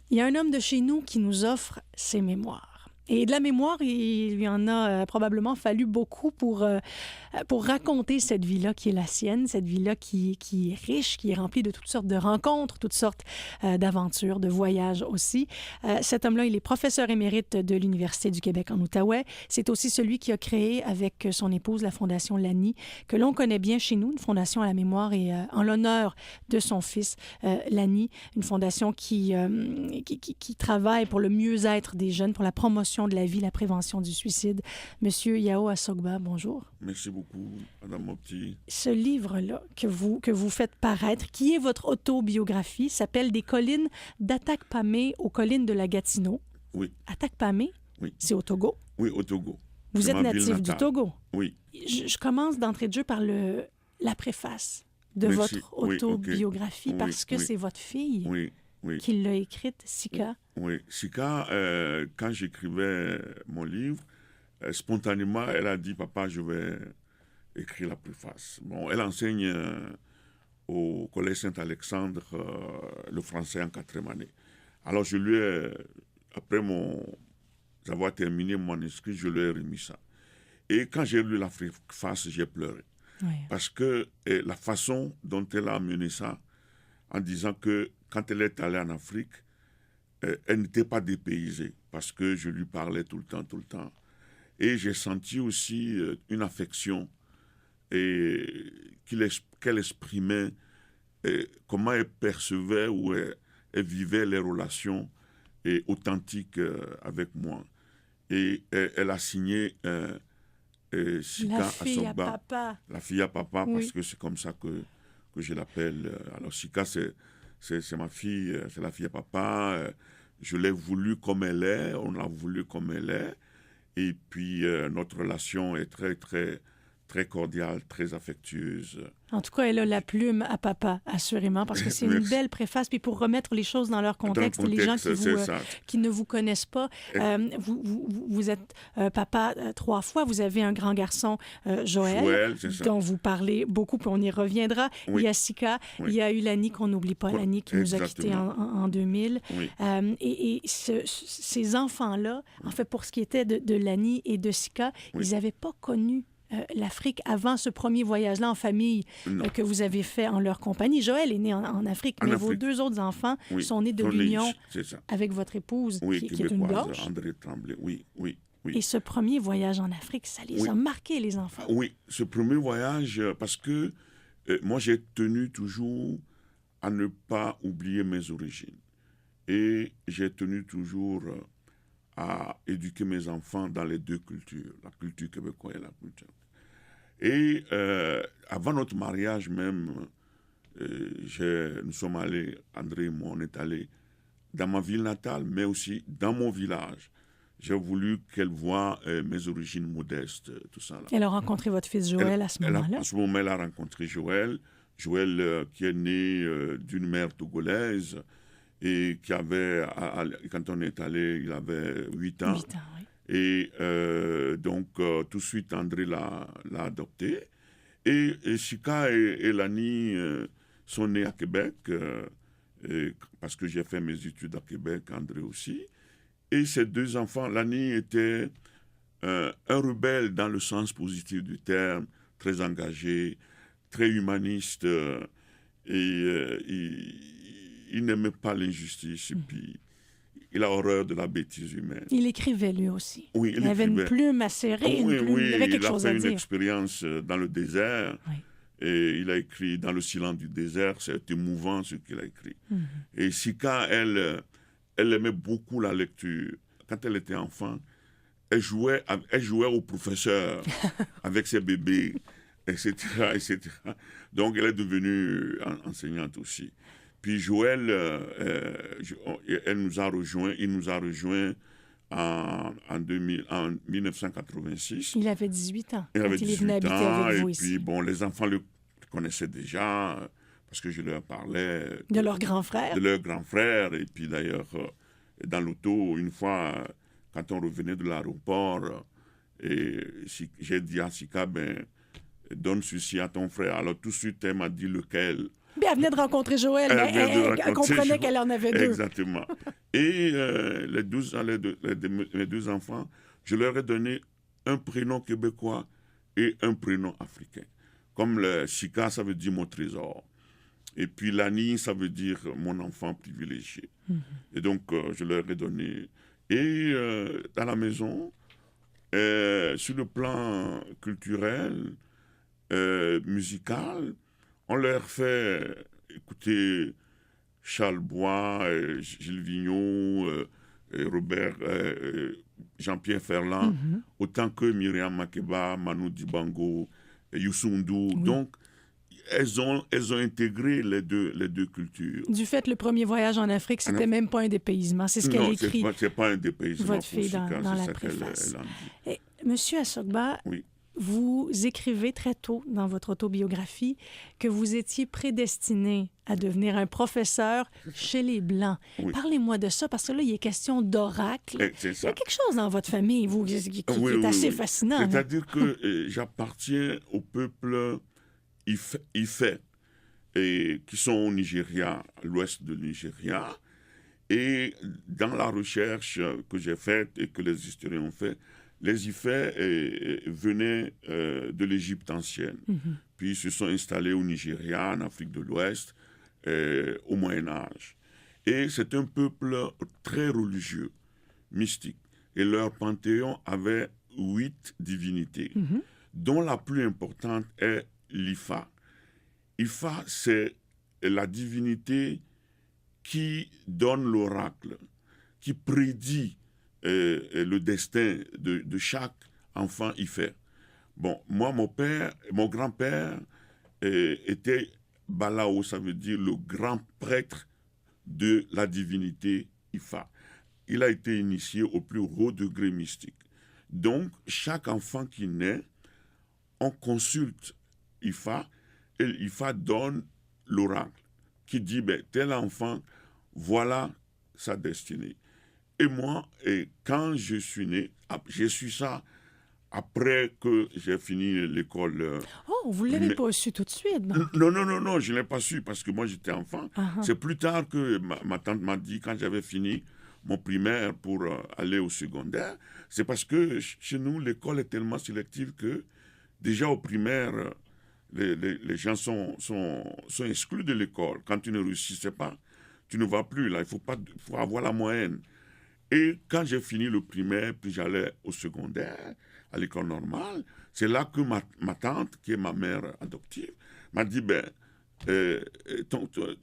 Il y a un homme de chez nous qui nous offre ses mémoires. Et de la mémoire, il lui en a probablement fallu beaucoup pour raconter cette vie-là qui est la sienne, cette vie-là qui est riche, qui est remplie de toutes sortes de rencontres, toutes sortes d'aventures, de voyages aussi. Cet homme-là, il est professeur émérite de l'Université du Québec en Outaouais. C'est aussi celui qui a créé avec son épouse la Fondation Lani, que l'on connaît bien chez nous, une fondation à la mémoire et en l'honneur de son fils, Lani, une fondation qui travaille pour le mieux-être des jeunes, pour la promotion de la vie, la prévention du suicide. Monsieur Yao Assogba, bonjour. Merci beaucoup, Madame Mopti. Ce livre-là que vous faites paraître, qui est votre autobiographie, s'appelle « Des collines d'Atakpamé aux collines de la Gatineau ». Oui. Atakpamé, oui. C'est au Togo? Oui, au Togo. Vous êtes natif du Togo? Oui. Je commence d'entrée de jeu par la préface de votre autobiographie, parce que c'est votre fille qui l'a écrite, Sika. Oui, Sika, quand j'écrivais mon livre, spontanément, elle a dit, papa, je vais écrire la préface. Bon, elle enseigne au Collège Saint-Alexandre le français en 4e année. Alors, je lui ai, après avoir terminé mon manuscrit, je lui ai remis ça. Et quand j'ai lu la préface, j'ai pleuré. Oui. Parce que la façon dont elle a mené ça, en disant que quand elle est allée en Afrique, elle n'était pas dépaysée, parce que je lui parlais tout le temps. Et j'ai senti aussi une affection qu'elle exprimait, comment elle percevait ou elle vivait les relations authentiques avec moi. Et elle a signé Sika Assogba, la fille à papa, oui. Parce que c'est comme ça que je l'appelle. Alors Sika, c'est ma fille, c'est la fille à papa. Je l'ai voulu comme elle est, on l'a voulu comme elle est. Et puis, notre relation est très, très, très cordiale, très affectueuse. En tout cas, elle a la plume à papa, assurément, parce que c'est une belle préface. Puis pour remettre les choses dans leur contexte, les gens qui ne vous connaissent pas, vous êtes papa 3 fois. Vous avez un grand garçon, Joël, dont vous parlez beaucoup, puis on y reviendra. Oui. Il y a Sika, il y a eu Lani, qu'on n'oublie pas, Lani, qui nous a quittés en 2000. Oui. Et ces enfants-là, en fait, pour ce qui était de Lani et de Sika, ils n'avaient pas connu l'Afrique avant ce premier voyage-là en famille que vous avez fait en leur compagnie. Joël est né en Afrique, mais vos 2 autres enfants sont nés de l'union avec votre épouse, qui est une blanche. André Tremblay, oui. Et ce premier voyage en Afrique, ça les a marqués, les enfants. Oui, ce premier voyage, parce que moi, j'ai tenu toujours à ne pas oublier mes origines. Et j'ai tenu toujours à éduquer mes enfants dans les 2 cultures, la culture québécoise et la culture. Et avant notre mariage même, nous sommes allés, André et moi, on est allés dans ma ville natale, mais aussi dans mon village. J'ai voulu qu'elle voie mes origines modestes, tout ça. Là. Elle a rencontré votre fils Joël à ce moment-là? À ce moment, elle a rencontré Joël. Joël, qui est né d'une mère togolaise, et qui avait, quand on est allé, il avait 8 ans. 8 ans, oui. Et donc, tout de suite, André l'a adopté. Et Sika et Lani sont nés à Québec, parce que j'ai fait mes études à Québec, André aussi. Et ces 2 enfants, Lani était un rebelle dans le sens positif du terme, très engagé, très humaniste, et il n'aimait pas l'injustice, et puis il a horreur de la bêtise humaine. Il écrivait lui aussi. Oui, il avait une plume acérée, il avait quelque chose à dire. Il a fait une expérience dans le désert, et il a écrit dans le silence du désert, c'est émouvant ce qu'il a écrit. Et Sika, elle aimait beaucoup la lecture. Quand elle était enfant, elle jouait au professeur avec ses bébés, etc. Donc elle est devenue enseignante aussi. Puis Joël, il nous a rejoint en 1986. Il avait 18 ans. Il avait 18 ans, avec vous et ici. puis bon, les enfants le connaissaient déjà, parce que je leur parlais... De leur grand frère. De leur grand frère, et puis d'ailleurs, dans l'auto, une fois, quand on revenait de l'aéroport, et j'ai dit à Sika, donne ceci à ton frère. Alors tout de suite, elle m'a dit lequel. Elle venait de rencontrer Joël, elle comprenait qu'elle en avait 2. Exactement. Et les deux enfants, je leur ai donné un prénom québécois et un prénom africain. Comme le Chika, ça veut dire mon trésor. Et puis Lani, ça veut dire mon enfant privilégié. Et donc, je leur ai donné. Et à la maison, sur le plan culturel, musical, on leur fait écouter Charles Bois, Gilles Vigneault, Robert, Jean-Pierre Ferland, autant que Myriam Makeba, Manu Dibango, Youssou N'Dour. Oui. Donc, elles ont intégré les deux cultures. Du fait, le premier voyage en Afrique, c'était même pas un dépaysement. C'est ce qu'elle écrit. Non, c'est pas un dépaysement. Votre fille dans la préface. Monsieur Assogba, oui. Vous écrivez très tôt dans votre autobiographie que vous étiez prédestiné à devenir un professeur chez les Blancs. Oui. Parlez-moi de ça, parce que là, il est question d'oracle. Il y a quelque chose dans votre famille, vous, qui est assez fascinant. C'est-à-dire que j'appartiens au peuple Ifè, qui sont au Nigeria, à l'ouest du Nigeria. Et dans la recherche que j'ai faite et que les historiens ont fait, les Ifè venaient de l'Égypte ancienne, puis ils se sont installés au Nigeria, en Afrique de l'Ouest, au Moyen-Âge. Et c'est un peuple très religieux, mystique. Et leur panthéon avait 8 divinités, dont la plus importante est l'Ifa. Ifa, c'est la divinité qui donne l'oracle, qui prédit le destin de chaque enfant Ifè. Bon, moi, mon grand-père était Balao, ça veut dire le grand prêtre de la divinité Ifa. Il a été initié au plus haut degré mystique. Donc, chaque enfant qui naît, on consulte Ifa, et Ifa donne l'oracle qui dit, tel enfant, voilà sa destinée. Et moi, quand je suis né, j'ai su ça après que j'ai fini l'école. Oh, vous ne l'avez pas su tout de suite? Non, je ne l'ai pas su parce que moi j'étais enfant. C'est plus tard que ma tante m'a dit, quand j'avais fini mon primaire pour aller au secondaire, c'est parce que chez nous, l'école est tellement sélective que déjà au primaire, les gens sont exclus de l'école. Quand tu ne réussissais pas, tu ne vas plus. Là, il faut avoir la moyenne. Et quand j'ai fini le primaire, puis j'allais au secondaire, à l'école normale, c'est là que ma tante, qui est ma mère adoptive, m'a dit,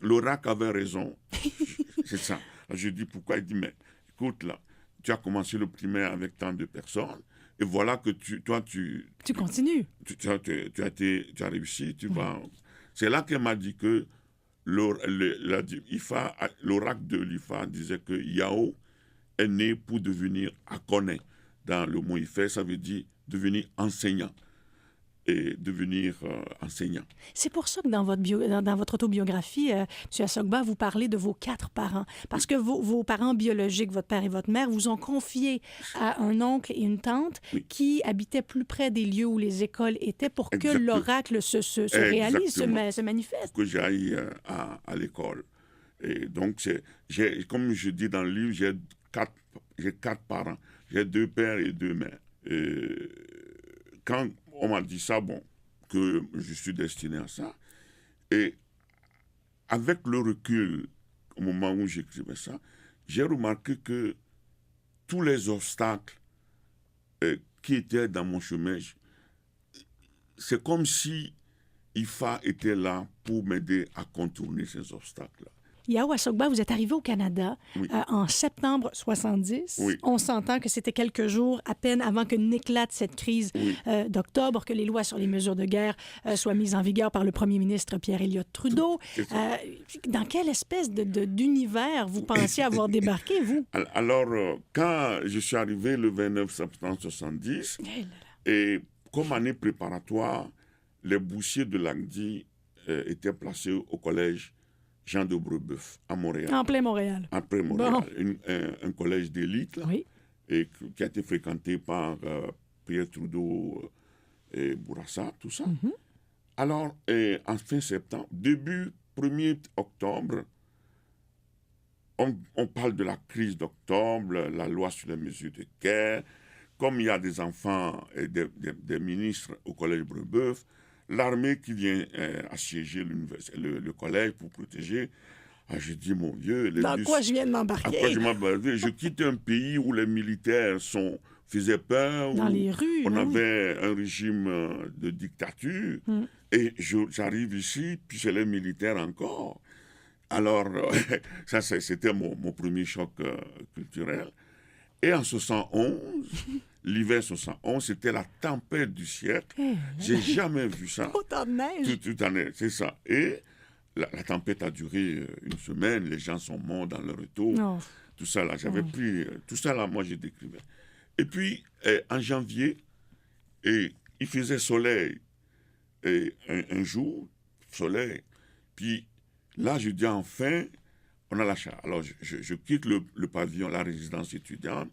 l'oracle avait raison. C'est ça. Je dis, pourquoi? Il dit, mais écoute, là, tu as commencé le primaire avec tant de personnes, et voilà que tu continues. Tu as réussi, tu vas... C'est là qu'elle m'a dit que l'oracle de l'Ifa disait que Yao est né pour devenir Akone. Dans le mot Ifè, ça veut dire devenir enseignant. Et devenir enseignant. C'est pour ça que dans votre autobiographie, M. Assogba, vous parlez de vos 4 parents. Parce que vos parents biologiques, votre père et votre mère, vous ont confié à un oncle et une tante qui habitaient plus près des lieux où les écoles étaient pour que l'oracle se réalise, se manifeste. Pour que j'aille à l'école. Et donc, comme je dis dans le livre, j'ai 4 parents. J'ai 2 pères et 2 mères. Et quand on m'a dit ça, que je suis destiné à ça. Et avec le recul, au moment où j'écrivais ça, j'ai remarqué que tous les obstacles qui étaient dans mon chemin, c'est comme si Ifa était là pour m'aider à contourner ces obstacles-là. Yao Assogba, vous êtes arrivé au Canada en septembre 70. Oui. On s'entend que c'était quelques jours à peine avant que n'éclate cette crise d'octobre, que les lois sur les mesures de guerre soient mises en vigueur par le premier ministre Pierre Elliott Trudeau. Dans quelle espèce d'univers vous pensiez avoir débarqué, vous? Alors, quand je suis arrivé le 29 septembre 70, et comme année préparatoire, les boursiers de l'ANDI étaient placés au collège Jean de Brebeuf, à Montréal. En plein Montréal. En plein Montréal. Un collège d'élite, là, et qui a été fréquenté par Pierre Trudeau et Bourassa, tout ça. Alors, en fin septembre, début 1er octobre, on parle de la crise d'octobre, la loi sur les mesures de guerre. Comme il y a des enfants et des ministres au collège Brebeuf, l'armée qui vient assiéger le collège pour protéger. Ah, je dis, mon Dieu, dans quoi je viens de m'embarquer? Je quitte un pays où les militaires faisaient peur, dans où les rues, on avait un régime de dictature, et j'arrive ici, puis c'est les militaires encore. Alors, ça, c'était mon premier choc culturel. Et en 71, l'hiver 71, c'était la tempête du siècle. J'ai jamais vu ça. Autant de neige. Tout en neige, c'est ça. Et la tempête a duré une semaine. Les gens sont morts dans le retour. Oh. Tout ça, là, j'avais pris... tout ça, là, moi, j'ai décrivé. Et puis, en janvier, il faisait soleil. Et un jour, soleil. Puis, là, je dis enfin... On a la chance. Alors, je quitte le pavillon, la résidence étudiante.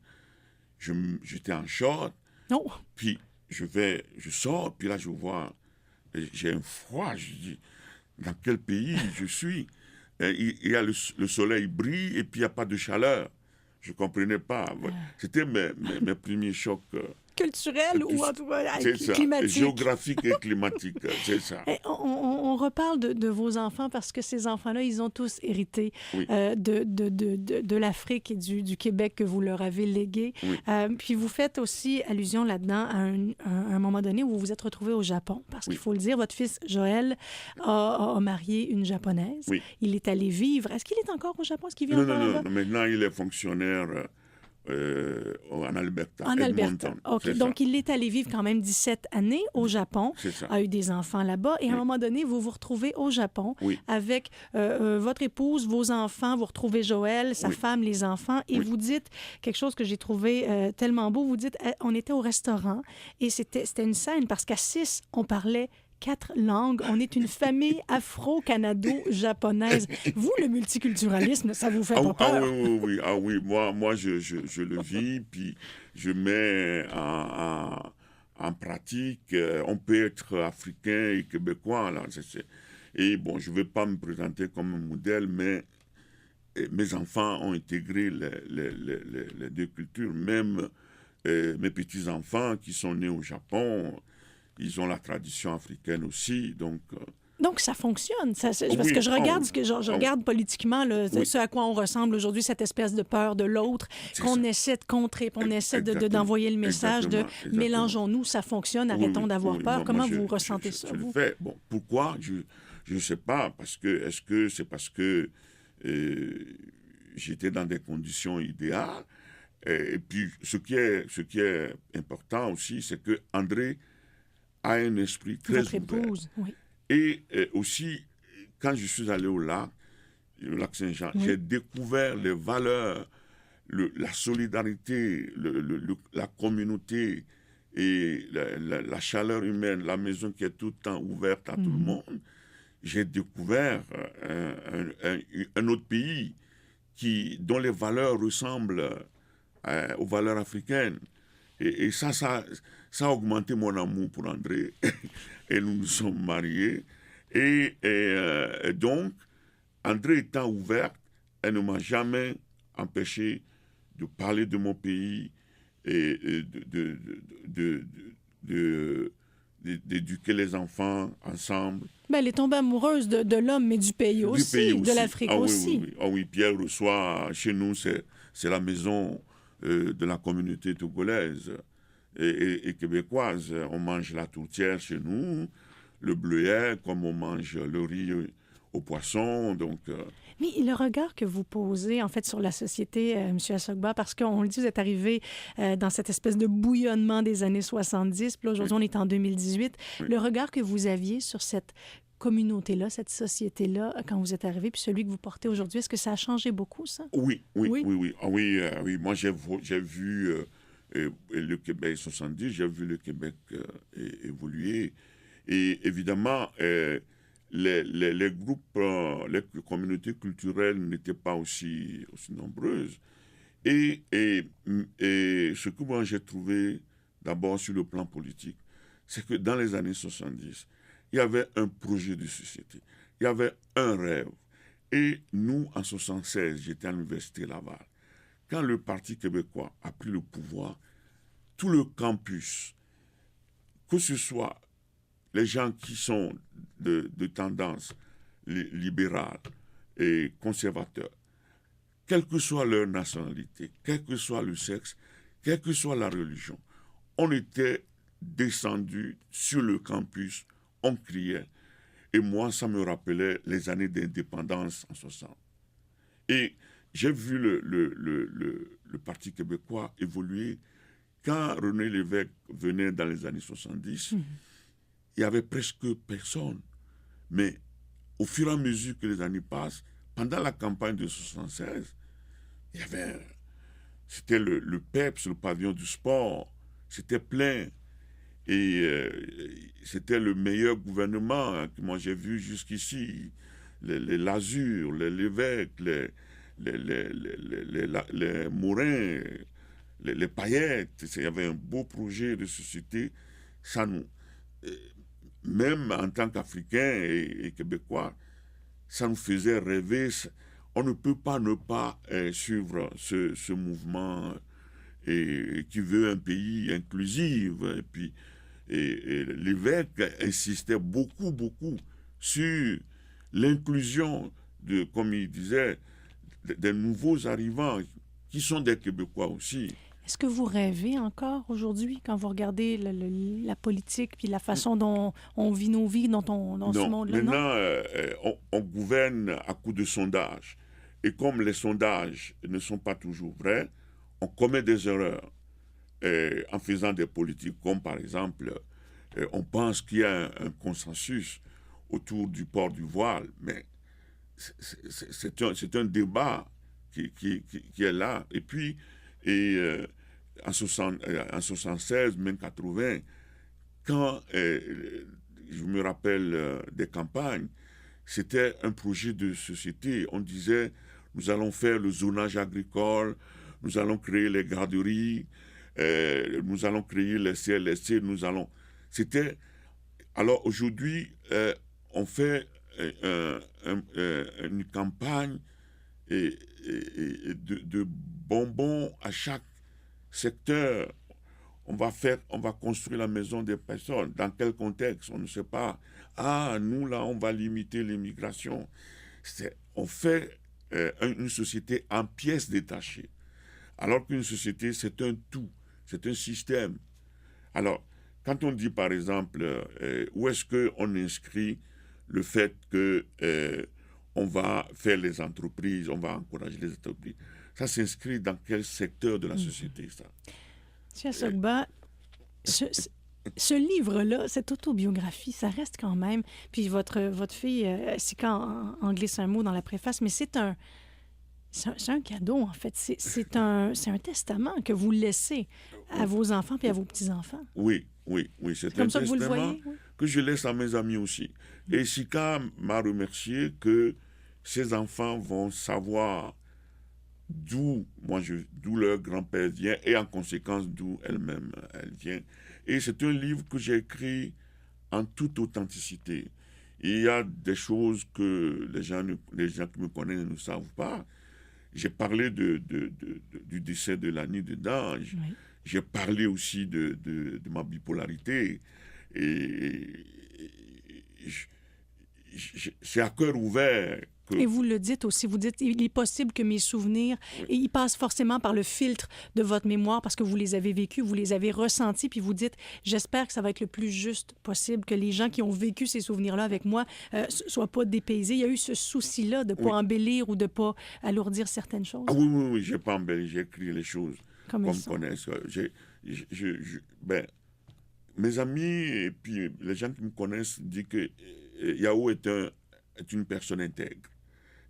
J'étais en short. Non. Puis, je sors, puis là, je vois, j'ai un froid. Je dis, dans quel pays je suis? Il y a le soleil brille, et puis il n'y a pas de chaleur. Je ne comprenais pas. C'était mes premiers chocs. Culturel ou en tout cas climatique. Géographique et climatique, c'est ça. On reparle de vos enfants parce que ces enfants-là, ils ont tous hérité de l'Afrique et du Québec que vous leur avez légué. Oui. Puis vous faites aussi allusion là-dedans à un moment donné où vous vous êtes retrouvé au Japon. Parce qu'il faut le dire, votre fils Joël a marié une Japonaise. Oui. Il est allé vivre. Est-ce qu'il est encore au Japon? Est-ce qu'il vit encore là-bas? Non, maintenant il est fonctionnaire... en Alberta. En Alberta. OK. Donc, il est allé vivre quand même 17 années au Japon, a eu des enfants là-bas, et à un moment donné, vous vous retrouvez au Japon avec votre épouse, vos enfants, vous retrouvez Joël, sa femme, les enfants, et vous dites quelque chose que j'ai trouvé tellement beau, vous dites, on était au restaurant, et c'était une scène, parce qu'à 6, on parlait 4 langues. On est une famille afro-canado-japonaise. Vous, le multiculturalisme, ça vous fait pas peur? Oui. Moi, je le vis, puis je mets en pratique. On peut être africain et québécois. Là. Et bon, je ne vais pas me présenter comme un modèle, mais mes enfants ont intégré les deux cultures. Même mes petits-enfants qui sont nés au Japon... Ils ont la tradition africaine aussi, donc ça fonctionne. Parce que je regarde regarde politiquement ce à quoi on ressemble aujourd'hui, cette espèce de peur de l'autre, qu'on essaie de contrer, qu'on essaie d'envoyer le message exactement. Mélangeons-nous, ça fonctionne, arrêtons d'avoir peur. Comment vous ressentez ça, vous? Bon, pourquoi? Je ne sais pas. Est-ce que c'est parce que j'étais dans des conditions idéales? Et puis, ce qui est important aussi, c'est que André a un esprit très ouvert. Épouse, oui. Et aussi, quand je suis allé au lac Saint-Jean, j'ai découvert les valeurs, la solidarité, la communauté et la chaleur humaine, la maison qui est tout le temps ouverte à tout le monde. J'ai découvert un autre pays dont les valeurs ressemblent aux valeurs africaines. Et ça a augmenté mon amour pour André. Et nous nous sommes mariés. Et donc, André étant ouverte, elle ne m'a jamais empêché de parler de mon pays et d'éduquer les enfants ensemble. Ben, elle est tombée amoureuse de l'homme, mais du pays aussi, de l'Afrique aussi. Oui, Pierre reçoit, chez nous, c'est la maison de la communauté togolaise et québécoise. On mange la tourtière chez nous, le bleuet, comme on mange le riz au poisson. Donc, Mais le regard que vous posez, en fait, sur la société, M. Assogba, parce qu'on le dit, vous êtes arrivé dans cette espèce de bouillonnement des années 70, puis là, aujourd'hui, on est en 2018. Le regard que vous aviez sur cette communauté-là, cette société-là, quand vous êtes arrivé, puis celui que vous portez aujourd'hui, est-ce que ça a changé beaucoup, ça? Oui. Moi, j'ai vu le Québec 70, j'ai vu le Québec évoluer. Et évidemment, les groupes, les communautés culturelles n'étaient pas aussi nombreuses. Et ce que moi j'ai trouvé d'abord sur le plan politique, c'est que dans les années 70, il y avait un projet de société, il y avait un rêve. Et nous, en 1976, j'étais à l'Université Laval. Quand le Parti québécois a pris le pouvoir, tout le campus, que ce soit les gens qui sont de tendance libérale et conservateur, quelle que soit leur nationalité, quel que soit le sexe, quelle que soit la religion, on était descendu sur le campus, on criait. Et moi, ça me rappelait les années d'indépendance en 60. Et j'ai vu le Parti québécois évoluer. Quand René Lévesque venait dans les années 70, il n'y avait presque personne. Mais au fur et à mesure que les années passent, pendant la campagne de 76, il y avait, c'était le PEPS, le pavillon du sport, c'était plein. Et c'était le meilleur gouvernement que moi j'ai vu jusqu'ici. Les Lazur, les Lévesque, les Morin, les Paillettes. Il y avait un beau projet de société. Ça nous, même en tant qu'Africains et Québécois, ça nous faisait rêver. On ne peut pas ne pas suivre ce mouvement qui veut un pays inclusif. Et puis, l'évêque insistait beaucoup sur l'inclusion de, comme il disait, des nouveaux arrivants qui sont des Québécois aussi. Est-ce que vous rêvez encore aujourd'hui quand vous regardez la politique puis la façon dont on vit nos vies dans ce monde-là? Maintenant, on gouverne à coup de sondage. Et comme les sondages ne sont pas toujours vrais, on commet des erreurs en faisant des politiques, comme par exemple, on pense qu'il y a un consensus autour du port du voile, mais c'est un débat qui est là. Et puis, en 76, même 80, quand je me rappelle des campagnes, c'était un projet de société. On disait, nous allons faire le zonage agricole, nous allons créer les garderies, nous allons créer les CLSC, C'était... Alors aujourd'hui, on fait une campagne de bonbons à chaque secteur. On va construire la maison des personnes. Dans quel contexte? On ne sait pas. Ah, nous, là, on va limiter l'immigration. On fait une société en pièces détachées. Alors qu'une société, c'est un tout. C'est un système. Alors, quand on dit, par exemple, où est-ce qu'on inscrit le fait que on va faire les entreprises, on va encourager les entreprises, ça s'inscrit dans quel secteur de la société, ça? M. Assogba, ce livre-là, cette autobiographie, ça reste quand même... Puis votre fille, c'est quand en glisse un mot dans la préface, mais c'est un cadeau, en fait. C'est un testament que vous laissez à vos enfants puis à vos petits-enfants. Oui. C'est un testament que je laisse à mes amis aussi. Et Sika m'a remercié que ses enfants vont savoir d'où leur grand-père vient et en conséquence d'où elle-même elle vient. Et c'est un livre que j'ai écrit en toute authenticité. Il y a des choses que les gens qui me connaissent ne savent pas. J'ai parlé du décès de Lani dedans. Oui. J'ai parlé aussi de ma bipolarité. Et c'est à cœur ouvert. Et vous le dites aussi, vous dites, il est possible que mes souvenirs, et ils passent forcément par le filtre de votre mémoire parce que vous les avez vécus, vous les avez ressentis, puis vous dites, j'espère que ça va être le plus juste possible, que les gens qui ont vécu ces souvenirs-là avec moi soient pas dépaysés. Il y a eu ce souci-là de ne pas embellir ou de ne pas alourdir certaines choses. Ah oui, j'ai pas embelli, j'ai écrit les choses comme me connaissent. Mes amis et puis les gens qui me connaissent disent que Yao est une personne intègre.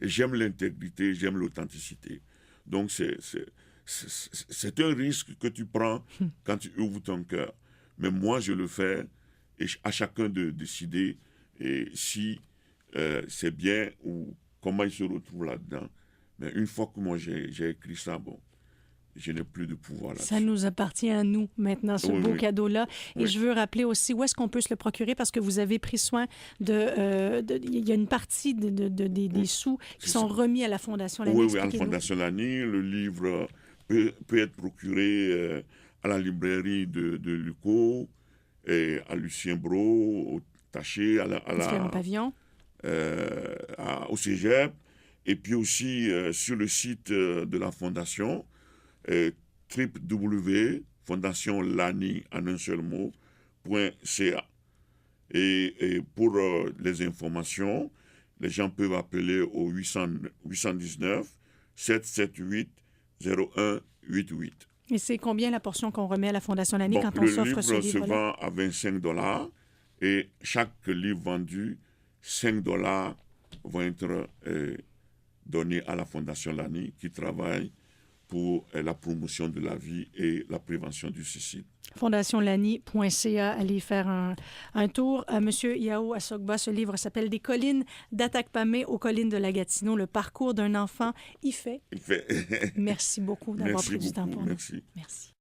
Et j'aime l'intégrité, j'aime l'authenticité. Donc, c'est un risque que tu prends quand tu ouvres ton cœur. Mais moi, je le fais et à chacun de décider si c'est bien ou comment il se retrouve là-dedans. Mais une fois que moi, j'ai écrit ça, bon, je n'ai plus de pouvoir là-dessus. Ça nous appartient à nous maintenant, ce beau cadeau-là. Et je veux rappeler aussi où est-ce qu'on peut se le procurer parce que vous avez pris soin il y a une partie des sous qui sont remis à la Fondation Lani. Oui, à la Fondation Lani. Le livre peut être procuré à la librairie de Luco, et à Lucien Brault, au Taché, Pavillon. Au Cégep, et puis aussi sur le site de la Fondation, www.fondationlani en un seul mot.ca. Et pour les informations, les gens peuvent appeler au 819 778 0188. Et c'est combien la portion qu'on remet à la Fondation Lani quand on s'offre ce livre-là? Le livre se vend à 25 $ et chaque livre vendu, 5 $ vont être donnés à la Fondation Lani qui travaille pour la promotion de la vie et la prévention du suicide. fondationlani.ca, allez faire un tour. Monsieur Yao Assogba, ce livre s'appelle « Des collines d'Atakpamé aux collines de la Gatineau, le parcours d'un enfant IFE ». Merci beaucoup d'avoir pris du temps pour nous. Merci.